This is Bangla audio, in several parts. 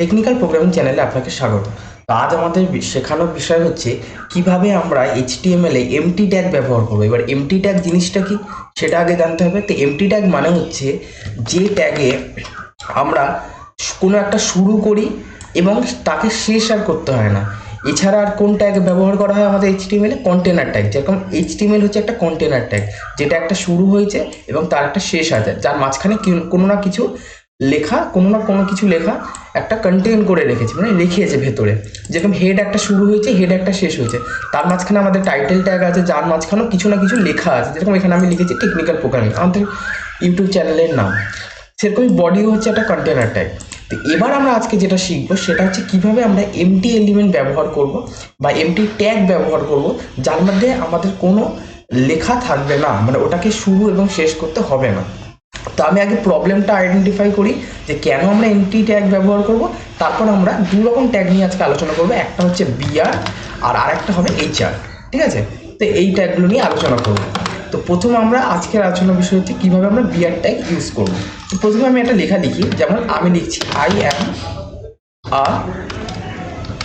টেকনিক্যাল প্রোগ্রামিং চ্যানেলে আপনাকে স্বাগত। তো আজ আমাদের শেখানোর বিষয় হচ্ছে কিভাবে আমরা HTML এ এমটি ট্যাগ ব্যবহার করবো। এবার এমটি ট্যাগ জিনিসটা কি সেটা আগে জানতে হবে। তো এমটি ট্যাগ মানে হচ্ছে যে ট্যাগে আমরা কোনো একটা শুরু করি এবং তাকে শেষ আর করতে হয় না। এছাড়া আর কোন ট্যাগ ব্যবহার করা হয় আমাদের HTML এ? Container tag. যেরকম HTML হচ্ছে একটা কন্টেনার ট্যাগ, যেটা একটা শুরু হয়েছে এবং তার একটা শেষ আছে, যার মাঝখানে কোনো না কিছু লেখা, কোনো না কোনো কিছু লেখা একটা কন্টেন করে রেখেছে, মানে রেখেছে ভেতরে। যেরকম হেড একটা শুরু হয়েছে, হেড একটা শেষ হয়েছে, তার মাঝখানে আমাদের টাইটেল ট্যাগ আছে, যার মাঝখানেও কিছু না কিছু লেখা আছে। যেরকম এখানে আমি লিখেছি টেকনিক্যাল প্রোগ্রামিং, আমাদের ইউটিউব চ্যানেলের নাম। সেরকমই বডিও হচ্ছে একটা কন্টেনার ট্যাগ। তো এবার আমরা আজকে যেটা শিখবো সেটা হচ্ছে কিভাবে আমরা এমটি এলিমেন্ট ব্যবহার করব বা এমটি ট্যাগ ব্যবহার করব, যার মধ্যে আমাদের কোনো লেখা থাকবে না, মানে ওটাকে শুরু এবং শেষ করতে হবে না। তো আমি আগে প্রবলেমটা আইডেন্টিফাই করি যে কেন আমরা এমটি ট্যাগ ব্যবহার করব, তারপর আমরা দু রকম ট্যাগ নিয়ে আজকে আলোচনা করব। একটা হচ্ছে বিআর আর আরেকটা হবে HR, ঠিক আছে? তো এই ট্যাগগুলো নিয়ে আলোচনা করব। তো প্রথম আমরা আজকের আলোচনার বিষয় হচ্ছে কীভাবে আমরা বিআর ট্যাগ ইউজ করব। তো প্রথমে আমি একটা লেখা লিখি, যেমন আমি লিখছি আই অ্যাম আ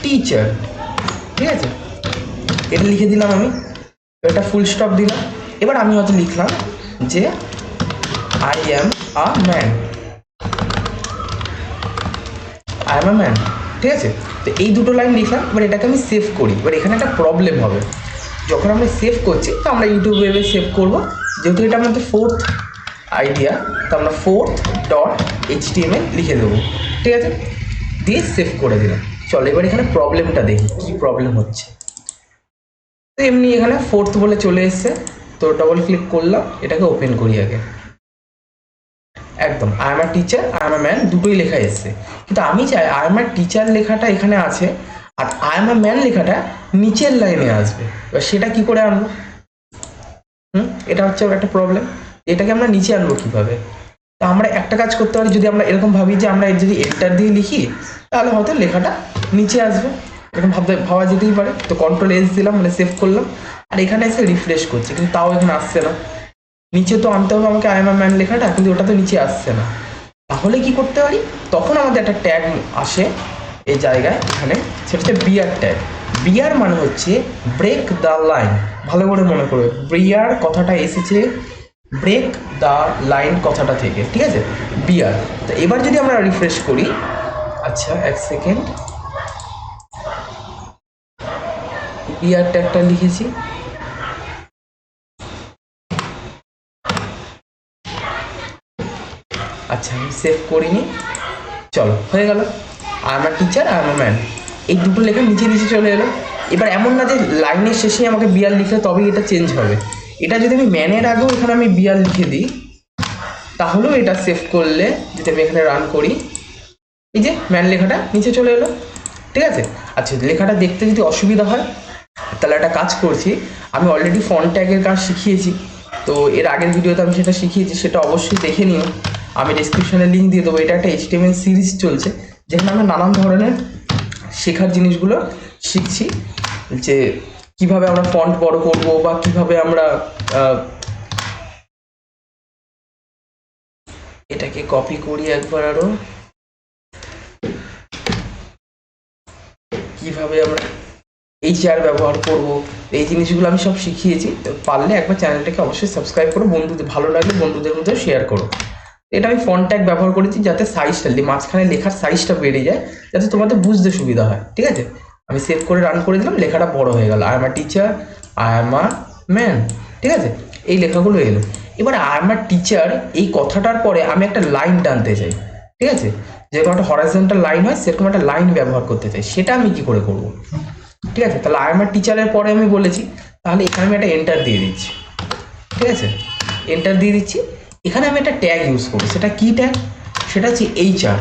টিচার, ঠিক আছে? এটা লিখে দিলাম আমি, এটা ফুল স্টপ দিলাম। এবার আমি হয়তো লিখলাম যে I am a man, I am a man, ঠিক আছে? তো এই দুটো লাইন লিখলাম। এবার এটাকে আমি সেভ করি। এবার এখানে একটা প্রবলেম হবে, যখন আমরা সেভ করছি তো আমরা ইউটিউব ওয়েবে সেভ করবো, যেহেতু এটা আমাদের ফোর্থ আইডিয়া, তো আমরা fourth.html লিখে দেবো, ঠিক আছে? দিয়ে সেভ করে দিলাম। চলো এবার এখানে প্রবলেমটা দেখি কি প্রবলেম হচ্ছে। তো এমনি এখানে ফোর্থ বলে চলে এসছে, তো ডবল ক্লিক করলাম, এটাকে ওপেন করি আগে। একদম I am a teacher, I am a man দুটোই লেখা এসছে, কিন্তু আমি চাই আই এম আ টিচার লেখাটা এখানে আছে আর আই এম আ ম্যান লেখাটা নিচের লাইনে আসবে। এবার সেটা কি করে আনবো? এটা হচ্ছে একটা প্রবলেম। এটাকে আমরা নিচে আনবো কিভাবে? তা আমরা একটা কাজ করতে পারি, যদি আমরা এরকম ভাবি যে আমরা যদি এন্টার দিয়ে লিখি তাহলে হয়তো লেখাটা নিচে আসবে, এরকম ভাবা যেতেই পারে। তো Ctrl+S দিলাম, মানে সেভ করলাম, আর এখানে এসে রিফ্রেশ করছি, কিন্তু তাও এখানে আসছে না। নিচে তো আনতে হবে আমাকে আই এম আ ম্যান লেখাটা, কিন্তু ওটা তো নিচে আসছে না। তাহলে কি করতে পারি? তখন আমাদের একটা ট্যাগ আসে এই জায়গায়, এখানে, সেটা হচ্ছে বিআর ট্যাগ। বিআর মানে হচ্ছে ব্রেক দ্য লাইন। ভালো করে মনে করবে, বিআর কথাটা এসেছে ব্রেক দ্য লাইন কথাটা থেকে, ঠিক আছে? বিআর। তো এবার যদি আমরা রিফ্রেশ করি, আচ্ছা এক সেকেন্ড, বিআর ট্যাগটা লিখেছি, আচ্ছা আমি সেভ করিনি। চলো হয়ে গেল, I am a teacher, I am a man, এই দুটো লেখা নিচে নিচে চলে এলো। এবার এমন না যে লাইনের শেষে আমাকে বিআর লিখলে তবেই এটা চেঞ্জ হবে। এটা যদি আমি ম্যানের আগেও এখানে আমি বিআর লিখে দিই, তাহলেও এটা সেভ করলে যদি আমি এখানে রান করি, এই যে ম্যান লেখাটা নিচে চলে এলো, ঠিক আছে? আচ্ছা লেখাটা দেখতে যদি অসুবিধা হয় তাহলে একটা কাজ করছি, আমি অলরেডি ফন্ট ট্যাগের কাজ শিখিয়েছি, তো এর আগের ভিডিওতে আমি সেটা শিখিয়েছি, সেটা অবশ্যই দেখে নিও, আমি ডিসক্রিপশনে লিঙ্ক দিয়ে দেবো। এটা একটা HTML সিরিজ চলছে, যেখানে আমরা নানান ধরনের শেখার জিনিসগুলো শিখছি, যে কিভাবে আমরা ফন্ট বড় করব বা কিভাবে আমরা এটাকে কপি করি একবার, আরো কিভাবে আমরা HR ব্যবহার করব, এই জিনিসগুলো আমি সব শিখিয়েছি। তো পারলে একবার চ্যানেলটাকে অবশ্যই সাবস্ক্রাইব করো, বন্ধুদের ভালো লাগলে বন্ধুদের মধ্যে শেয়ার করো। এটা আমি ফন্ট ট্যাগ ব্যবহার করেছি যাতে সাইজটা, মাঝখানে লেখার সাইজটা বেড়ে যায়, যাতে তোমাদের বুঝতে সুবিধা হয়, ঠিক আছে? আমি সেভ করে রান করে দিলাম, লেখাটা বড় হয়ে গেল, I am a teacher, I am a man, ঠিক আছে? এই লেখাগুলো এলো। এবার আই এম আ টিচার এই কথাটার পরে আমি একটা লাইন টানতে চাই, ঠিক আছে? যেরকম একটা হরাইজন্টাল লাইন হয় সেরকম একটা লাইন ব্যবহার করতে চাই, সেটা আমি কি করে করব? ঠিক আছে, তাহলে আই এম আ টিচারের পরে আমি বলেছি, তাহলে এখানে আমি একটা এন্টার দিয়ে দিচ্ছি, ঠিক আছে? এন্টার দিয়ে দিচ্ছি। এখানে আমি একটা ট্যাগ ইউজ করবো, সেটা কি ট্যাগ? সেটা হচ্ছে HR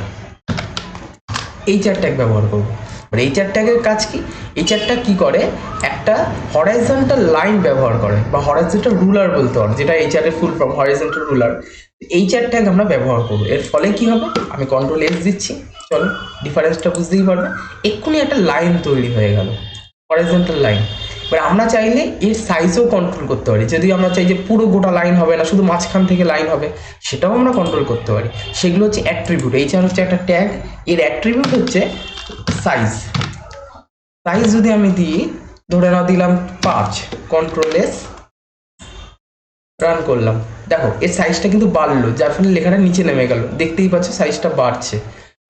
ট্যাগ ব্যবহার করবো। আর HR ট্যাগের কাজ কি? HR ট্যাগ কি করে? একটা হরাইজন্টাল লাইন ব্যবহার করে, বা হরাইজন্টাল রুলার বলতে পারো, যেটা HR এর full form, horizontal ruler. HR tag আমরা ব্যবহার করবো। এর ফলে কি হবে? আমি Ctrl+S দিচ্ছি, চলো ডিফারেন্সটা বুঝতেই পারবে। এক্ষুনি একটা লাইন তৈরি হয়ে গেল, হরাইজন্টাল লাইন। এবার আমরা চাইলে এর সাইজও কন্ট্রোল করতে পারি। যদি আমরা চাই যে পুরো গোটা লাইন হবে না, শুধু মাঝখান থেকে লাইন হবে, সেটাও আমরা কন্ট্রোল করতে পারি। সেগুলো হচ্ছে অ্যাট্রিবিউট। এইচআর হচ্ছে একটা ট্যাগ, এর অ্যাট্রিবিউট হচ্ছে সাইজ। সাইজ যদি আমি দিই, ধরে নাও দিলাম 5, কন্ট্রোল এস, রান করলাম, দেখো এর সাইজটা কিন্তু বাড়লো, যার ফলে লেখাটা নিচে নেমে গেল, দেখতেই পাচ্ছ সাইজটা বাড়ছে।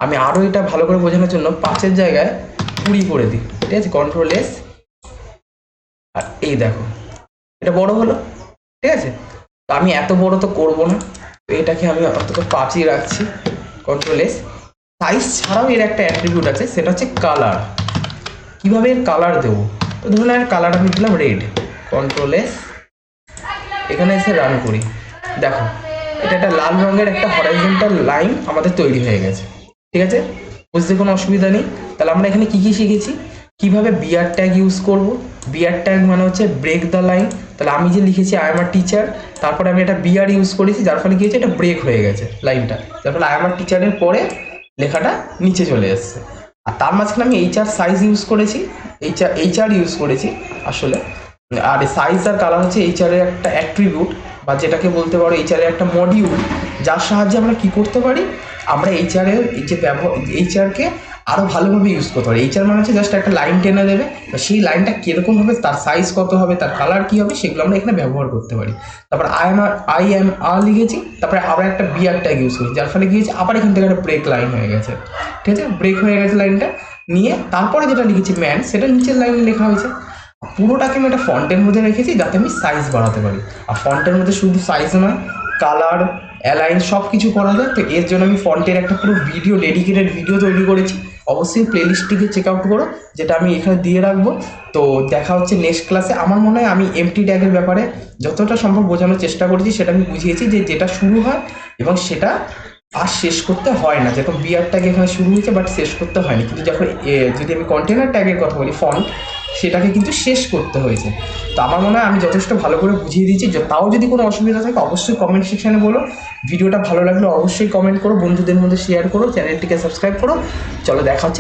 আমি আরও এটা ভালো করে বোঝানোর জন্য 5-এর জায়গায় 20 করে দিই, ঠিক আছে, কন্ট্রোল এস, আর এই দেখো এটা বড় হলো, ঠিক আছে। তো আমি এত বড় তো করবো না, তো এটাকে আমি অন্তত 5ই রাখছি, কন্ট্রোল এস। সাইজ ছাড়াও এর একটা অ্যাট্রিবিউট আছে, সেটা হচ্ছে কালার। কিভাবে এর কালার দেবো, তো ধরুন এর কালার আমি দিলাম রেড, কন্ট্রোল এস, এখানে এসে রান করি, দেখো এটা একটা লাল রঙের একটা হরাইজন্টাল লাইন আমাদের তৈরি হয়ে গেছে, ঠিক আছে, বুঝতে কোনো অসুবিধা নেই। তাহলে আমরা এখানে কি কি শিখেছি, কিভাবে বিআর ট্যাগ ইউজ করব। বিআর ট্যাগ মানে হচ্ছে ব্রেক দ্য লাইন। তাহলে আমি যে লিখেছি আই এম আ টিচার, তারপরে আমি একটা বিআর ইউজ করেছি, যার ফলে কি হয়েছে, এটা ব্রেক হয়ে গেছে লাইনটা, যার ফলে আই এম আ টিচারের পরে লেখাটা নিচে চলে এসছে। আর তার মাঝখানে আমি এইচআর সাইজ ইউজ করেছি, এইচআর ইউজ করেছি আসলে। আর সাইজ আর কালার হচ্ছে এইচআর এর একটা অ্যাট্রিবিউট, বা যেটাকে বলতে পারো এইচআর এর একটা মডিউল, যার সাহায্যে আমরা কি করতে পারি, আমরা এইচআর এর এই যে এইচআরকে আরো ভালোভাবে ইউজ করতে পারি। এইচআর মানে হচ্ছে জাস্ট একটা লাইন টেনে দেবে, তো সেই লাইনটা কিরকম হবে, তার সাইজ কত হবে, তার কালার কি হবে, সেগুলো আমরা এখানে ব্যবহার করতে পারি। তারপর আই এম আর লিখেছি, তারপরে আবার একটা বিআর ট্যাগ ইউজ করি, যার ফলে কি হয়েছে, আবার এখান থেকে একটা ব্রেক লাইন হয়ে গেছে, ঠিক আছে, ব্রেক হয়ে গেছে লাইনটা নিয়ে, তারপরে যেটা লিখেছি ম্যান, সেটা নিচের লাইনে লেখা হয়েছে। পুরোটাকে আমি একটা ফন্টের মধ্যে রেখেছি, যাতে আমি সাইজ বাড়াতে পারি। আর ফন্টের মধ্যে শুধু সাইজ নয়, কালার, অ্যালাইন সব কিছু করা যায়। তো এর জন্য আমি ফন্টের একটা পুরো ভিডিও, ডেডিকেটেড ভিডিও তৈরি করেছি, অবশ্যই প্লেলিস্টটিকে চেক আউট করো, যেটা আমি এখানে দিয়ে রাখবো। তো দেখা হচ্ছে নেক্সট ক্লাসে। আমার মনে হয় আমি এমটি ট্যাগের ব্যাপারে যতটা সম্ভব বোঝানোর চেষ্টা করেছি, সেটা আমি বুঝিয়েছি যে যেটা শুরু হয় এবং সেটা আর শেষ করতে হয় না। যেরকম বিআর ট্যাগ এখানে শুরু হয়েছে বাট শেষ করতে হয়নি, কিন্তু যখন যদি আমি কন্টেনার ট্যাগের কথা বলি, ফন্ট, সেটাকে কিন্তু শেষ করতে হয়েছে। তো আমার মনে হয় আমি যথেষ্ট ভালো করে বুঝিয়ে দিয়েছি। তাও যদি কোনো অসুবিধা থাকে অবশ্যই কমেন্ট সেকশানে বলো। ভিডিওটা ভালো লাগলে অবশ্যই কমেন্ট করো, বন্ধুদের মধ্যে শেয়ার করো, চ্যানেলটিকে সাবস্ক্রাইব করো। চলো দেখা হচ্ছে